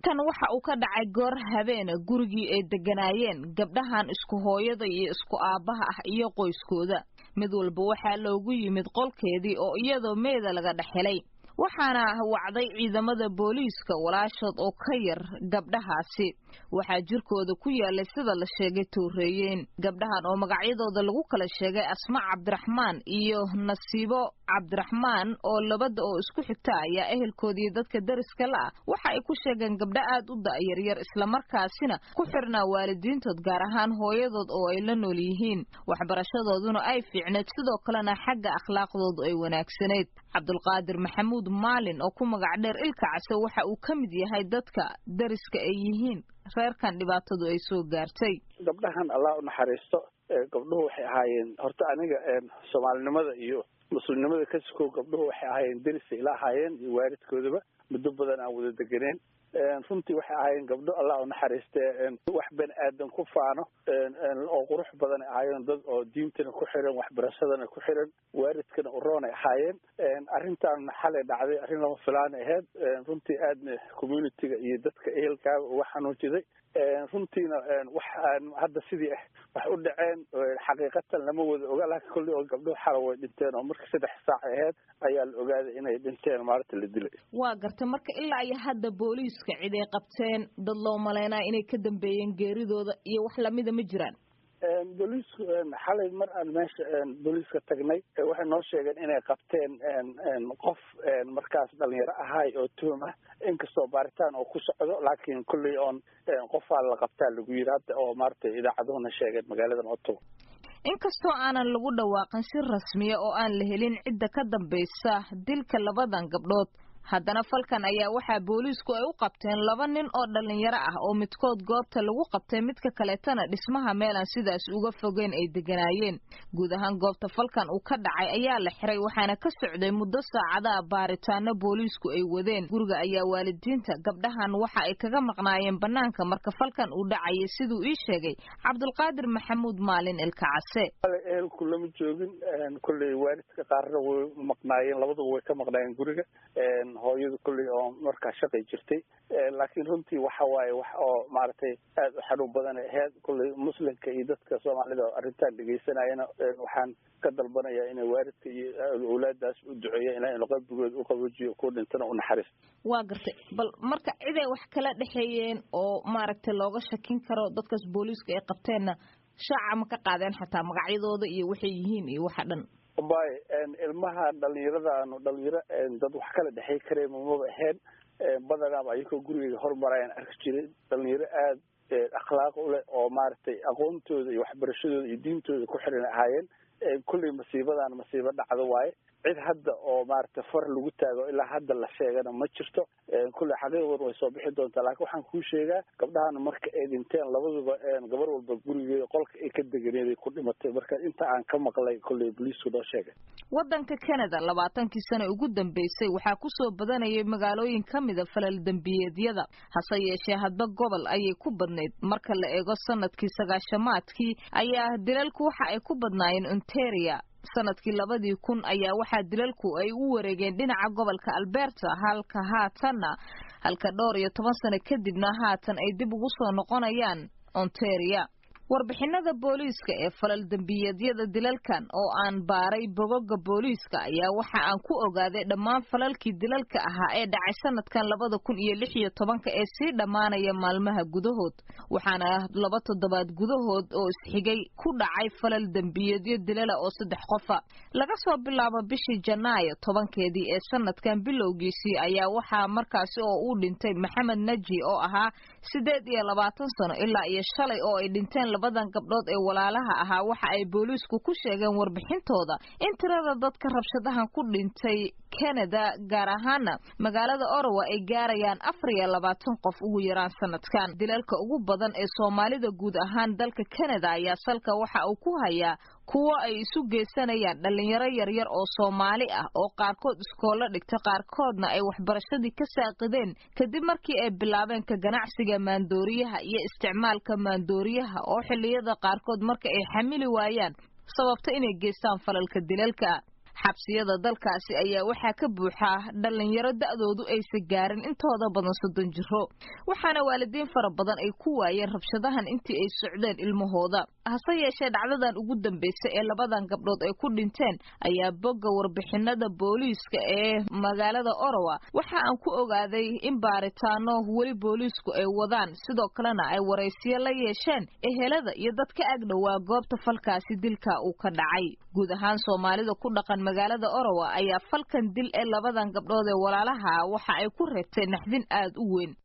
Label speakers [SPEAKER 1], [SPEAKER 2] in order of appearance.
[SPEAKER 1] kan waxa uu ka dhacay goor habeen gurigii ay deganaayeen gabdhahan isku hooyada iyo isku aabaha ah iyo qoyskooda mid walba waxaa loogu yimid qolkeedii oo iyadoo meeda laga dhaxelay waxaana wacday ciidamada booliiska walaashood oo ka yar gabdhahaasi waxaa jirkooda ku yaalay sida la sheegay tooreeyeen gabdhahan oo magacyadooda lagu kala sheegay Asma Cabdiraxmaan iyo Nasiibo Cabdiraxmaan oo labada oo isku xigta ayaa ehelkoodii dadka dariska la ah waxa ay ku sheegeen gabdha aad u da'yar yar isla markaasina ku xirnaa waalidiintood gaar ahaan hooyadood oo ay la nool yihiin waxbarashadooduna ay fiicneed sidoo kalena xagga akhlaaqdoodu ay wanaagsaneed Cabdulqaadir Maxamuud Maalin oo ku magac dheer Ilka Case waxa uu ka mid yahay dadka dariska ay yihiin reerkan dhibaatadu ay soo gaartay
[SPEAKER 2] gabdhahan Allah u naxariisto gabdhuhu waxay ahaayeen horta aniga Soomaalinimada iyo muslimnimada ka soo gabdhuhu waxay ahaayeen daris ila ahaayeen iyo waalidkoodaba muddo badan aan wada deganeen runtii waxay ahaayeen gabdho Allah u naxariistay wax bani aadan ku faano oo qurux badan ahaayeen dad oo diintana ku xiran waxbarashadana ku xiran waalidkana u roon ahaayeen arrintan xalay dhacday arrin lama filaan ahayd runtii aadna community-ga iyo dadka ehelka wax xanuujiday runtiina wax hadda sidii wax u dhaceen xaqiiqatan lama wada oga laakiin kulli oo gabdho xalay way dhinteen oo markii 3 saac ahayd ayaa la ogaaday inay dhinteen maalinta la dilay
[SPEAKER 1] waa gartay marka ilaa ay hadda booliiska cid ay qabteen dad loo maleynaa inay ka dambeeyeen geeridooda iyo wax lamida ma jiraan
[SPEAKER 2] booliisku xalay mar aan meesha booliiska tagnay waxay noo sheegeen inay qabteen qof markaas dhalinyaro ahay oo tuhum ah inkastoo baaritaan oo ku socdo laakiin kulli on qofaa la qabtaa lagu yiri hadda oo maartay idaacaduhuna sheegeen magaalada Ottawa
[SPEAKER 1] inkastoo aanan lagu dhawaaqin si rasmi ah oo aan la helin cidda ka dambaysa dilka labadan gabdhood haddana falkan ayaa waxaa booliisku ay u qabteen 2 nin oo dhalinyaro ah oo midkood goobta lagu qabtay midka kaleetana dhismaha meelan sidaas uga fogeen ay deganaayeen guud ahaan goobta falkan uu ka dhacay ayaa la xiray waxaana ka socday muddo saacadaha baaritaano booliisku ay wadeen guriga ayaa waalidiinta gabdhahan waxa ay kaga maqnaayeen banaanka marka falkan uu dhacay sidoo ii sheegay Cabdulqaadir Maxamuud Maalin Ilka Case
[SPEAKER 2] ehelku lama joogin kulli waalidka qaarna way maqnaayeen labaduba way ka maqnaayeen guriga hooyadu kulli oo markaa shaqay jirtay laakiin runtii waxa waaye wax oo maartay aad u xanuun badan ahayd kulli muslimka iyo dadka Soomaalida arintan dhageysanayna waxaan ka dalbanayaa in waalidka iyo awlaadaas u duceeyaan inay qalbigooda u qaboojiyo ku dhintana u naxariisto
[SPEAKER 1] waa gartay bal marka cid ay wax kala dhaxeeyeen oo maaragtay looga shakin karo dadkaas booliiska ay qabteenna shaaca ma ka qaadeen xataa magacyadooda iyo waxay yihiin iyo waxa dhan
[SPEAKER 2] bay ilmaha dhalinyarada dad wax kala dhaxay kareen ma ahayn badanaa ayagoo guriga hormarayaan arki jiray dhalinyaro aad akhlaaq u leh oo maartay aqoontooda iyo waxbarashadooda iyo diintooda ku xiran ahaayeen kulli masiibo dhacdo waaye cid hadda oo maartay far lagu taago ilaa hadda la sheegana ma jirto kulli xaqiiqadu way soo bixi doontaa laakiin waxaan ku sheegaa gabdhahan marka ay dhinteen labaduba gabar walba gurigeeda qolka ay ka deganeeday ku dhimatay marka inta aan ka maqlay kulli booliisku noo sheegay
[SPEAKER 1] wadanka Canada 20 sano ugu dambeysay waxaa ku soo badanayay magaalooyin kamid ah falal dambiyeedyada hase yeeshee hadba gobol ayay ku badneed marka la eego sanadkii 9-maadkii ayaa dilalku waxa ay ku badnaayeen Ontario sanadkii 2000 ayaa waxa dilalku ay u wareegeen dhinaca gobolka Alberta halka dhowr iyo 10 sano kadibna haatan ay dib ugu soo noqonayaan Ontario warbixinada booliiska ee falal dambiyeedyada dilalkan oo aan baaray bogogga booliiska ayaa waxa aan ku ogaaday dhammaan falalkii dilalka ahaa ee dhacay sanadkan 2016 ee sii dhamaanaya maalmaha gudahood waxaana 2 toddobaad gudahood oo isxigay ku dhacay falal dambiyeedyo dilala oo 3 qof laga soo bilaabo bishii Janaayo 10keedii ee sanadkan bilowgiisii ayaa waxa markaasi oo uu dhintay Maxamed Naji oo ahaa 28 sano ilaa iyo shalay oo ay dhinteen labadan gabdhood ee walaalaha ahaa waxa ay booliisku ku sheegeen warbixintooda in tirada dadka rabshadahan ku dhintay Canada gaar ahaan magaalada Ottawa ay gaarayaan 24 qof ugu yaraan sanadkan dilalka ugu badan ee Soomaalida guud ahaan dalka Canada ayaa salka waxa uu ku hayaa kuwa ay isu geysanayaan dhalinyaro yaryar oo Soomaali ah oo qaarkood iskool dhigta qaarkoodna ay waxbarashadii ka saaqideen kadib markii ay bilaabeen ka ganacsiga maandooriyaha iyo isticmaalka maandooriyaha oo xilliyada qaarkood marka ay xamili waayaan sababta inay geystaan falalka dilalka xabsiyada dalkaasi ayaa waxaa ka buuxa dhalinyaro da'doodu aysan gaarin intooda badan 30 jiro waxaana waalidiin fara badan ay ku waayeen rabshadahan intii ay socdeen ilmahooda hase yeeshee dhacdadan ugu dambeysay ee labadan gabdhood ay ku dhinteen ayaa bogga warbixinada booliiska ee magaalada Ottawa waxa aan ku ogaaday in baaritaano wali booliisku ay wadaan sidoo kalena ay wareysiyo la yeesheen ehelada iyo dadka ag dhawaa goobta falkaasi dilka uu ka dhacay guud ahaan Soomaalida ku dhaqan magaalada Ottawa ayaa falkan dil ee labadan gabdhood ee walaalaha waxa ay ku reebtay naxdin aad u weyn